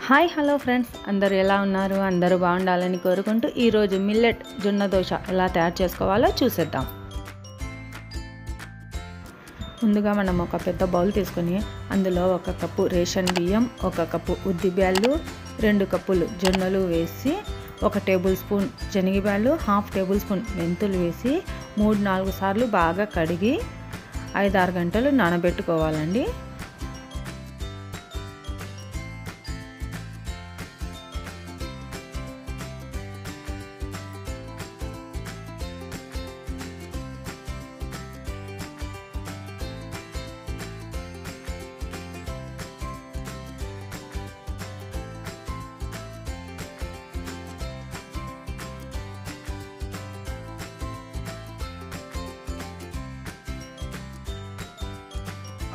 Hi hello friends, అందరూ ఎలా ఉన్నారు? అందరూ బాగుండాలని కోరుకుంటూ ఈరోజు మిల్లెట్ జొన్న దోశ ఎలా తయారు చేసుకోవాలో చూసేద్దాం. ముందుగా మనం ఒక పెద్ద బౌల్ తీసుకొని అందులో 1 కప్పు రేషన్ బియ్యం, 1 కప్పు ఉద్దిబ్యాళ్ళు, 2 కప్పులు జొన్నలు వేసి 1 టేబుల్ స్పూన్ శనగబ్యాళ్ళు, 1/2 టేబుల్ స్పూన్ మెంతులు వేసి 3-4 సార్లు బాగా కడిగి 5-6 గంటలు నానబెట్టుకోవాలండి.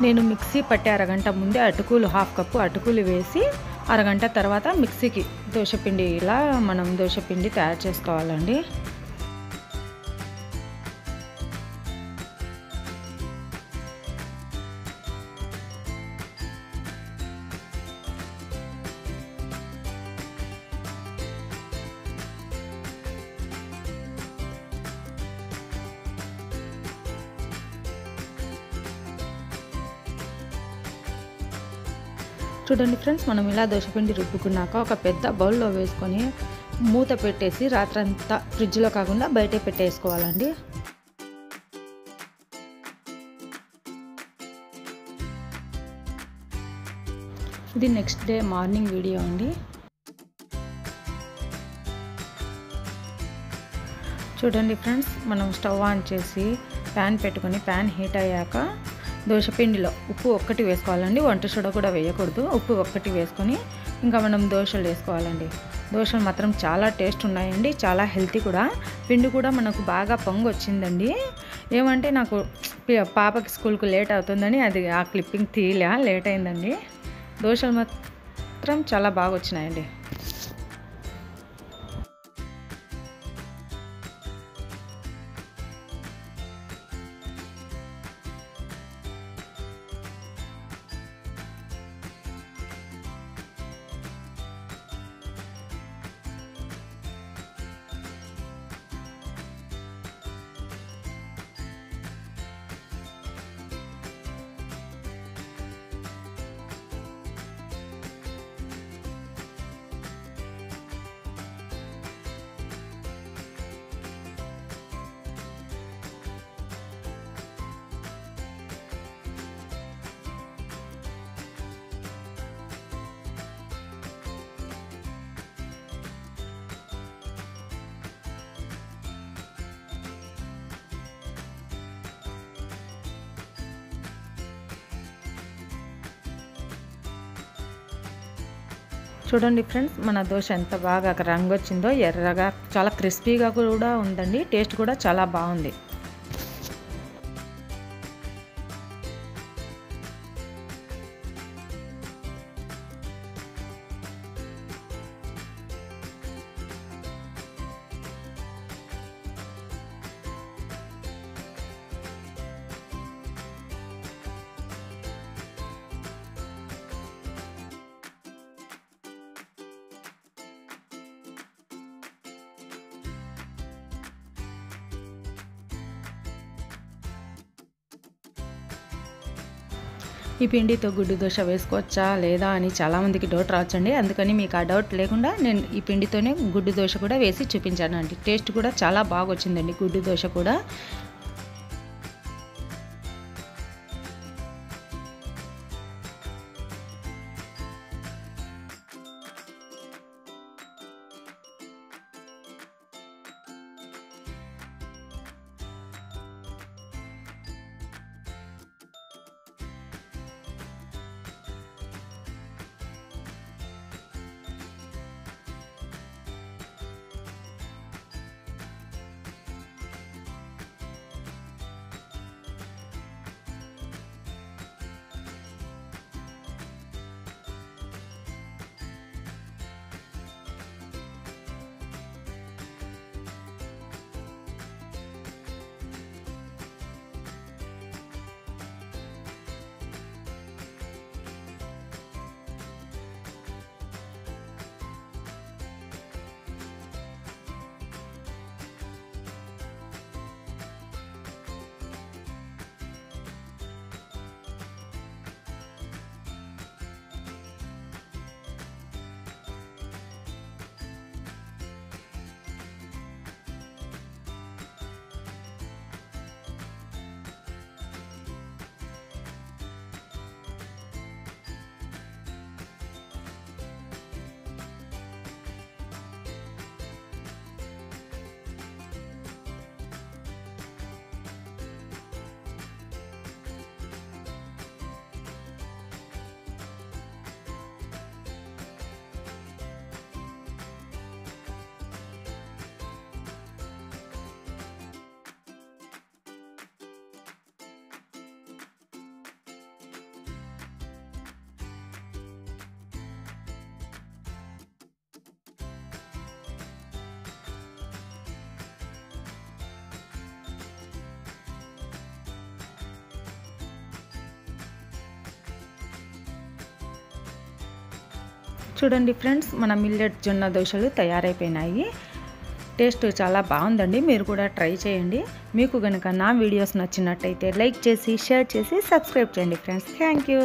నేను మిక్సీ పట్టే అరగంట ముందే అటుకులు 1/2 కప్పు అటుకులు వేసి అరగంట తర్వాత మిక్సీకి దోశపిండి ఇలా మనం దోశపిండి తయారు చేసుకోవాలండి. చూడండి ఫ్రెండ్స్, మనం ఇలా దోశపిండి రుబ్బుకున్నాక ఒక పెద్ద బౌల్లో వేసుకొని మూత పెట్టేసి రాత్రంతా ఫ్రిడ్జ్లో కాకుండా బయటే పెట్టేసుకోవాలండి. ఇది నెక్స్ట్ డే మార్నింగ్ వీడియో అండి. చూడండి ఫ్రెండ్స్, మనం స్టవ్ ఆన్ చేసి ప్యాన్ పెట్టుకొని ప్యాన్ హీట్ అయ్యాక దోశపిండిలో ఉప్పు 1 వేసుకోవాలండి. వంట సోడా కూడా వేయకూడదు. ఉప్పు 1 వేసుకొని ఇంకా మనం దోశలు వేసుకోవాలండి. దోశలు మాత్రం చాలా టేస్ట్ ఉన్నాయండి, చాలా హెల్తీ కూడా. పిండి కూడా మనకు బాగా పొంగు వచ్చిందండి. ఏమంటే నాకు పాపకి స్కూల్కు లేట్ అవుతుందని అది ఆ క్లిప్పింగ్ లేట్ అయిందండి. దోశలు మాత్రం చాలా బాగా వచ్చినాయండి. చూడండి ఫ్రెండ్స్, మన దోశ ఎంత బాగా రంగు వచ్చిందో, ఎర్రగా చాలా క్రిస్పీగా కూడా ఉందండి. టేస్ట్ కూడా చాలా బాగుంది. ఈ పిండితో గుడ్డు దోశ వేసుకోవచ్చా లేదా అని చాలామందికి డౌట్ రావచ్చండి. అందుకని మీకు ఆ డౌట్ లేకుండా నేను ఈ పిండితోనే గుడ్డు దోశ కూడా వేసి చూపించానండి. టేస్ట్ కూడా చాలా బాగా వచ్చిందండి గుడ్డు దోశ కూడా. చూడండి ఫ్రెండ్స్, మన మిల్లెట్ జొన్న దోశలు తయారైపోయినాయి. టేస్ట్ చాలా బాగుందండి. మీరు కూడా ట్రై చేయండి. మీకు కనుక నా వీడియోస్ నచ్చినట్టయితే లైక్ చేసి, షేర్ చేసి, సబ్స్క్రైబ్ చేయండి ఫ్రెండ్స్. Thank you.